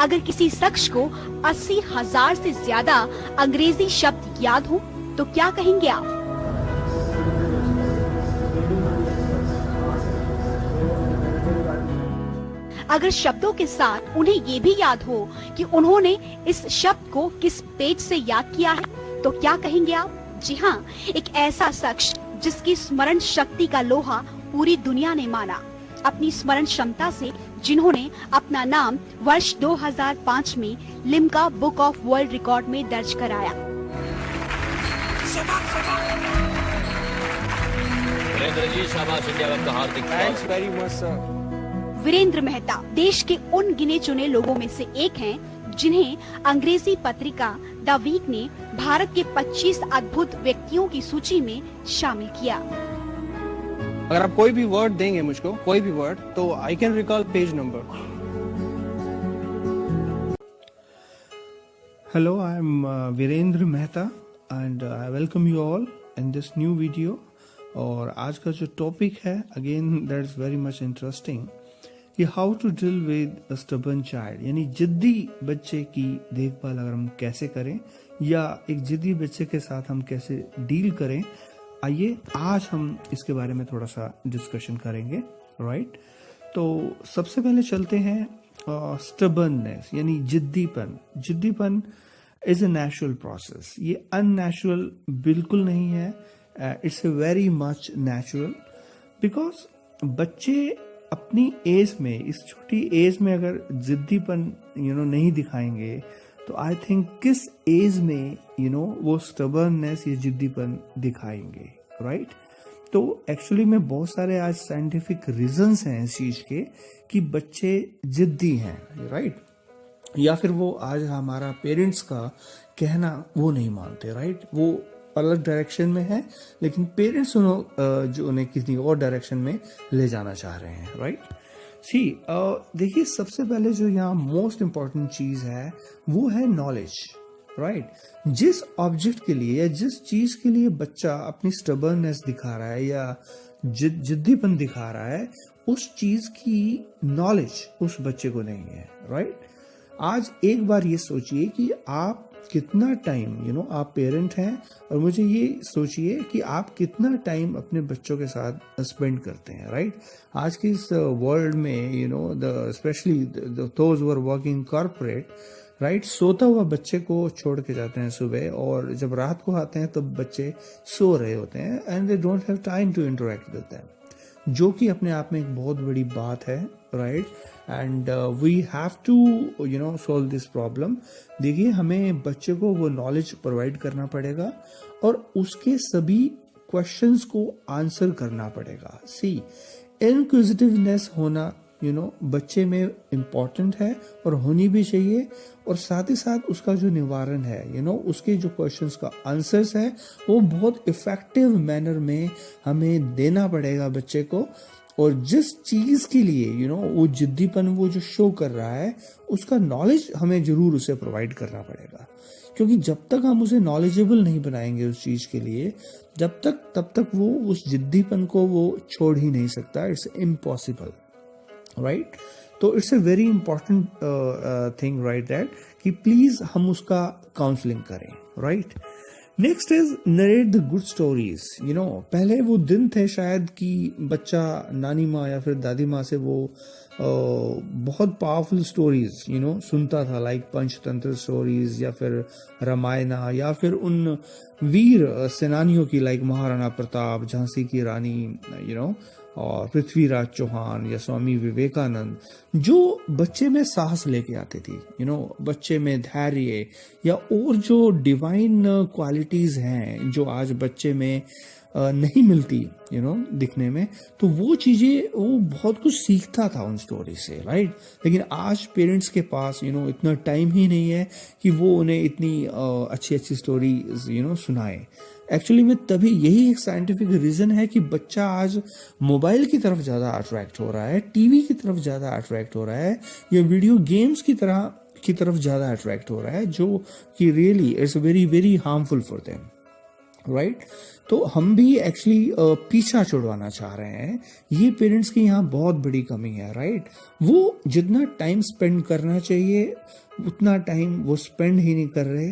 अगर किसी शख्स को 80,000 से ज्यादा अंग्रेजी शब्द याद हो तो क्या कहेंगे आप? अगर शब्दों के साथ उन्हें ये भी याद हो कि उन्होंने इस शब्द को किस पेज से याद किया है तो क्या कहेंगे आप? जी हाँ, एक ऐसा शख्स जिसकी स्मरण शक्ति का लोहा पूरी दुनिया ने माना, अपनी स्मरण क्षमता से जिन्होंने अपना नाम वर्ष 2005 में Limca book of world record में दर्ज कराया। वीरेंद्र जी, शाबाश इंडिया का हार्दिक thanks very much sir. Virendra Mehta देश के उन गिने चुने लोगों में से एक हैं जिन्हें अंग्रेजी पत्रिका द वीक ने भारत के 25 अद्भुत व्यक्तियों की सूची में शामिल किया। अगर आप कोई भी वर्ड देंगे मुझको, कोई भी वर्ड, तो I can recall page number. Hello, I am Virendra Mehta and I welcome you all in this new video. और आज का जो टॉपिक है, again that is very much interesting, कि how to deal with a stubborn child, यानी जिद्दी बच्चे की देखभाल अगर हम कैसे करें या एक जिद्दी बच्चे के साथ हम कैसे डील करें। आइए आज हम इसके बारे में थोड़ा सा डिस्कशन करेंगे, राइट। तो सबसे पहले चलते हैं स्टबर्ननेस यानी जिद्दीपन। जिद्दीपन इज अ नेचुरल प्रोसेस, ये अननेचुरल बिल्कुल नहीं है, it's a very much natural, because बच्चे अपनी एज में, इस छोटी एज में अगर जिद्दीपन नहीं दिखाएंगे तो आई थिंक किस एज में वो स्टबर्ननेस या जिद्दीपन दिखाएंगे, राइट। तो एक्चुअली में बहुत सारे आज साइंटिफिक रीजंस हैं इस चीज के कि बच्चे जिद्दी हैं, राइट, या फिर वो आज हमारा पेरेंट्स का कहना वो नहीं मानते, राइट। वो अलग डायरेक्शन में है लेकिन पेरेंट्स जो उन्हें किसी और डायरेक्शन में ले जाना चाह रहे हैं, राइट। सी देखिए, सबसे पहले जो यहाँ मोस्ट इम्पॉर्टेंट चीज है वो है नॉलेज, राइट। जिस ऑब्जेक्ट के लिए या जिस चीज के लिए बच्चा अपनी स्टबर्ननेस दिखा रहा है या जिद्दीपन दिखा रहा है, उस चीज की नॉलेज उस बच्चे को नहीं है, राइट। आज एक बार ये सोचिए कि आप कितना टाइम आप पेरेंट हैं और मुझे ये सोचिए कि आप कितना टाइम अपने बच्चों के साथ स्पेंड करते हैं, राइट। आज के इस वर्ल्ड में specially those who are working corporate, right, सोता हुआ बच्चे को छोड़ के जाते हैं सुबह, और जब रात को आते हैं तब बच्चे सो रहे होते हैं and they don't have time to interact with them, जो कि अपने आप में एक बहुत बड़ी बात है, right. And we have to solve this problem. देखिए, हमें बच्चे को वो नॉलेज प्रोवाइड करना पड़ेगा और उसके सभी क्वेश्चंस को आंसर करना पड़ेगा। सी, इनक्विजिटिवनेस होना बच्चे में इम्पॉर्टेंट है और होनी भी चाहिए, और साथ ही साथ उसका जो निवारण है उसके जो क्वेश्चंस का आंसर्स है वो बहुत इफेक्टिव मैनर में हमें देना पड़ेगा बच्चे को। और जिस चीज के लिए वो जिद्दीपन वो जो शो कर रहा है उसका नॉलेज हमें जरूर उसे प्रोवाइड करना पड़ेगा, क्योंकि जब तक हम उसे नॉलेजेबल नहीं बनाएंगे उस चीज के लिए, तब तक वो उस जिद्दीपन को वो छोड़ ही नहीं सकता। It's impossible, right. तो it's a very important thing, right, that कि प्लीज हम उसका काउंसलिंग करें, right. Next is narrate the good stories. पहले वो दिन थे शायद कि बच्चा नानी माँ या फिर दादी माँ से वो बहुत पावरफुल स्टोरीज सुनता था, लाइक पंचतंत्र स्टोरीज या फिर रामायणा, या फिर उन वीर सेनानियों की, लाइक महाराणा प्रताप, झांसी की रानी और पृथ्वीराज चौहान या स्वामी विवेकानंद, जो बच्चे में साहस लेके आते थी, बच्चे में धैर्य या और जो डिवाइन क्वालिटीज हैं जो आज बच्चे में नहीं मिलती दिखने में, तो वो चीजें वो बहुत कुछ सीखता था उन स्टोरी से, राइट। लेकिन आज पेरेंट्स के पास इतना टाइम ही नहीं है कि वो उन्हें इतनी अच्छी अच्छी स्टोरीज सुनाए। एक्चुअली में तभी यही एक साइंटिफिक रीजन है कि बच्चा आज मोबाइल की तरफ ज्यादा अट्रैक्ट हो रहा है, टीवी की तरफ ज्यादा अट्रैक्ट हो रहा है, या वीडियो गेम्स की तरफ ज्यादा अट्रैक्ट हो रहा है, जो कि really it's very very harmful for them, right तो हम भी एक्चुअली पीछा छुड़वाना चाह रहे हैं। ये पेरेंट्स की यहाँ बहुत बड़ी कमी है, राइट। वो जितना टाइम स्पेंड करना चाहिए उतना टाइम वो स्पेंड ही नहीं कर रहे,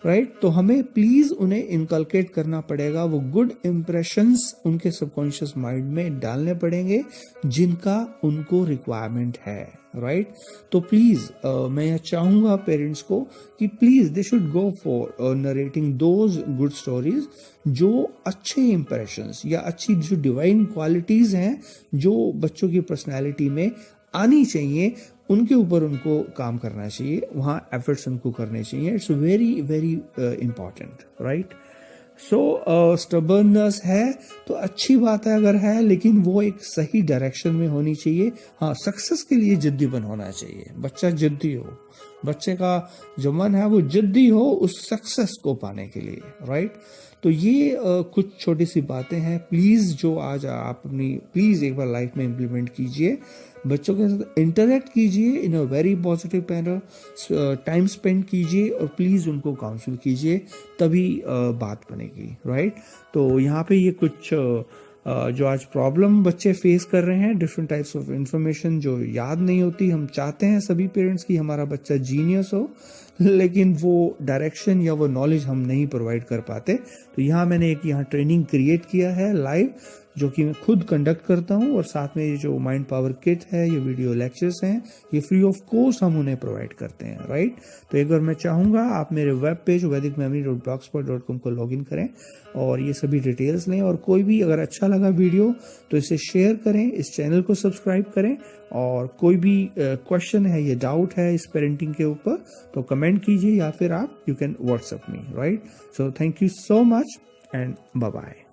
राइट। तो हमें प्लीज उन्हें इनकलकेट करना पड़ेगा, वो गुड इम्प्रेशंस उनके सबकॉन्शियस माइंड में डालने पड़ेंगे जिनका उनको रिक्वायरमेंट है, राइट। तो प्लीज मैं यह चाहूंगा पेरेंट्स को कि please they should go for narrating those good stories जो अच्छे इंप्रेशंस या अच्छी जो डिवाइन क्वालिटीज हैं जो बच्चों की पर्सनैलिटी में आनी चाहिए, उनके ऊपर उनको काम करना चाहिए, वहाँ एफर्ट्स उनको करने चाहिए। It's very very important, right. So stubbornness है तो अच्छी बात है अगर है, लेकिन वो एक सही डायरेक्शन में होनी चाहिए। हाँ, सक्सेस के लिए जिद्दीपन होना चाहिए, बच्चा जिद्दी हो, बच्चे का जो मन है वो जिद्दी हो उस सक्सेस को पाने के लिए, राइट। तो ये कुछ छोटी सी बातें हैं प्लीज जो आज आप अपनी प्लीज एक बार लाइफ में इम्प्लीमेंट कीजिए। बच्चों के साथ इंटरेक्ट कीजिए in a very positive manner, time spend कीजिए और प्लीज उनको काउंसिल कीजिए, तभी बात बनेगी, राइट। तो यहाँ पे ये कुछ जो आज प्रॉब्लम बच्चे फेस कर रहे हैं, डिफरेंट टाइप्स ऑफ इंफॉर्मेशन जो याद नहीं होती। हम चाहते हैं सभी पेरेंट्स की हमारा बच्चा जीनियस हो, लेकिन वो डायरेक्शन या वो नॉलेज हम नहीं प्रोवाइड कर पाते। तो यहाँ मैंने एक यहाँ ट्रेनिंग क्रिएट किया है लाइव, जो कि मैं खुद कंडक्ट करता हूँ, और साथ में ये जो माइंड पावर किट है, ये वीडियो लेक्चर्स हैं, ये फ्री ऑफ कॉस्ट हम उन्हें प्रोवाइड करते हैं, राइट। तो एक बार मैं चाहूंगा आप मेरे वेब पेज vedicmemory.blogspot.com को लॉगिन करें और ये सभी डिटेल्स लें। और कोई भी अगर अच्छा लगा वीडियो तो इसे शेयर करें, इस चैनल को सब्सक्राइब करें, और कोई भी क्वेश्चन है, ये डाउट है इस पेरेंटिंग के ऊपर तो कमेंट कीजिए या फिर आप you can WhatsApp me, right. So thank you so much and bye bye.